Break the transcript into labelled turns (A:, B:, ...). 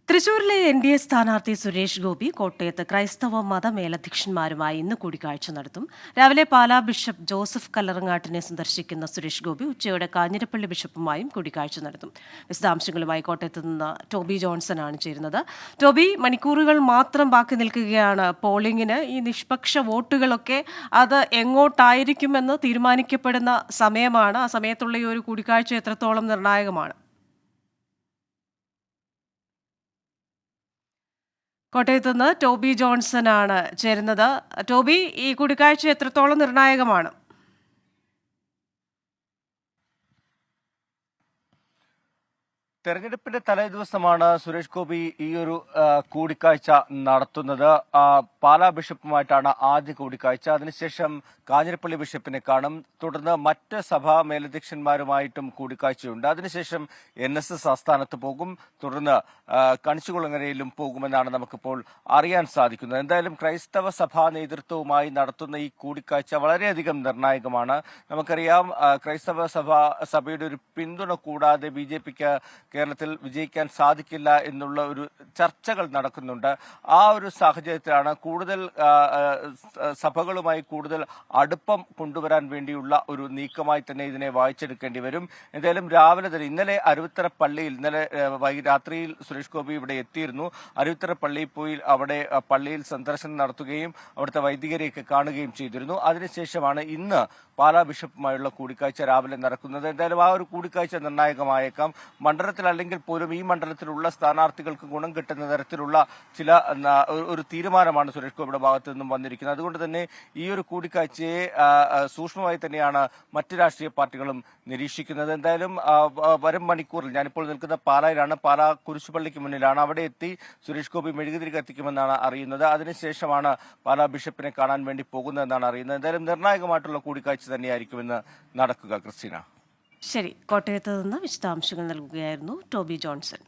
A: തൃശൂരിലെ NDA സ്ഥാനാർത്ഥി സുരേഷ് ഗോപി കോട്ടയത്ത് ക്രൈസ്തവ മതമേലധ്യക്ഷന്മാരുമായി ഇന്ന് കൂടിക്കാഴ്ച നടത്തും. രാവിലെ പാലാ ബിഷപ്പ് ജോസഫ് കല്ലറങ്ങാട്ടിനെ സന്ദർശിക്കുന്ന സുരേഷ് ഗോപി ഉച്ചയോടെ കാഞ്ഞിരപ്പള്ളി ബിഷപ്പുമായും കൂടിക്കാഴ്ച നടത്തും. വിശദാംശങ്ങളുമായി കോട്ടയത്ത് നിന്ന് ടോബി ജോൺസൺ ആണ് ചേരുന്നത്. ടോബി, മണിക്കൂറുകൾ മാത്രം ബാക്കി നിൽക്കുകയാണ് പോളിംഗിന്. ഈ നിഷ്പക്ഷ വോട്ടുകളൊക്കെ അത് എങ്ങോട്ടായിരിക്കുമെന്ന് തീരുമാനിക്കപ്പെടുന്ന സമയമാണ്. ആ സമയത്തുള്ള ഈ ഒരു കൂടിക്കാഴ്ച എത്രത്തോളം നിർണായകമാണ്? കോട്ടയത്ത് നിന്ന് ടോബി ജോൺസൺ ആണ് ചേരുന്നത്. ടോബി, ഈ കൂടിക്കാഴ്ച എത്രത്തോളം നിർണായകമാണ്?
B: തെരഞ്ഞെടുപ്പിന്റെ തലേദിവസമാണ് സുരേഷ് ഗോപി ഈ ഒരു കൂടിക്കാഴ്ച നടത്തുന്നത്. പാലാ ബിഷപ്പുമായിട്ടാണ് ആദ്യ കൂടിക്കാഴ്ച. അതിനുശേഷം കാഞ്ഞിരപ്പള്ളി ബിഷപ്പിനെ കാണും. തുടർന്ന് മറ്റ് സഭാ മേലധ്യക്ഷന്മാരുമായിട്ടും കൂടിക്കാഴ്ചയുണ്ട്. അതിനുശേഷം NSS ആസ്ഥാനത്ത് പോകും. തുടർന്ന് കണിച്ചുകുളങ്ങരയിലും പോകുമെന്നാണ് നമുക്കിപ്പോൾ അറിയാൻ സാധിക്കുന്നത്. എന്തായാലും ക്രൈസ്തവ സഭാ നേതൃത്വവുമായി നടത്തുന്ന ഈ കൂടിക്കാഴ്ച വളരെയധികം നിർണായകമാണ്. നമുക്കറിയാം, ക്രൈസ്തവ സഭയുടെ ഒരു പിന്തുണ കൂടാതെ BJPക്ക് കേരളത്തിൽ വിജയിക്കാൻ സാധിക്കില്ല എന്നുള്ള ഒരു ചർച്ചകൾ നടക്കുന്നുണ്ട്. ആ ഒരു സാഹചര്യത്തിലാണ് കൂടുതൽ സഭകളുമായി കൂടുതൽ അടുപ്പം കൊണ്ടുവരാൻ വേണ്ടിയുള്ള ഒരു നീക്കമായി തന്നെ ഇതിനെ വായിച്ചെടുക്കേണ്ടി വരും. എന്തായാലും രാവിലെ തന്നെ ഇന്നലെ അരുവിത്തറ പള്ളിയിൽ രാത്രിയിൽ സുരേഷ് ഗോപി ഇവിടെ എത്തിയിരുന്നു. അരുവിത്തറ പള്ളിയിൽ പോയി അവിടെ പള്ളിയിൽ സന്ദർശനം നടത്തുകയും അവിടുത്തെ വൈദികരെയൊക്കെ കാണുകയും ചെയ്തിരുന്നു. അതിനുശേഷമാണ് ഇന്ന് പാലാ ബിഷപ്പുമായുള്ള കൂടിക്കാഴ്ച രാവിലെ നടക്കുന്നത്. എന്തായാലും ആ ഒരു കൂടിക്കാഴ്ച നിർണായകമായേക്കാം. മണ്ഡലത്തിൽ അല്ലെങ്കിൽ പോലും ഈ മണ്ഡലത്തിലുള്ള സ്ഥാനാർത്ഥികൾക്ക് ഗുണം കിട്ടുന്ന തരത്തിലുള്ള ചില ഒരു തീരുമാനമാണ് സുരേഷ് ഗോപിയുടെ ഭാഗത്തു നിന്നും വന്നിരിക്കുന്നത്. അതുകൊണ്ട് തന്നെ ഈ ഒരു കൂടിക്കാഴ്ചയെ സൂക്ഷ്മമായി തന്നെയാണ് മറ്റ് രാഷ്ട്രീയ പാർട്ടികളും നിരീക്ഷിക്കുന്നത്. എന്തായാലും വരും മണിക്കൂറിൽ, ഞാനിപ്പോൾ നിൽക്കുന്ന പാലായിലാണ്, പാലാ കുരിശുപള്ളിക്ക് മുന്നിലാണ്, അവിടെ എത്തി സുരേഷ് ഗോപി മെഴുകുതിരി കത്തിക്കുമെന്നാണ് അറിയുന്നത്. അതിനുശേഷമാണ് പാലാ ബിഷപ്പിനെ കാണാൻ വേണ്ടി പോകുന്നതെന്നാണ് അറിയുന്നത്. എന്തായാലും നിർണായകമായിട്ടുള്ള കൂടിക്കാഴ്ച തന്നെയായിരിക്കുമെന്ന് നടക്കുക. ക്രിസ്റ്റീന.
A: ശരി, കോട്ടയത്ത് നിന്ന് വിശദാംശങ്ങൾ നൽകുകയായിരുന്നു ടോബി ജോൺസൺ.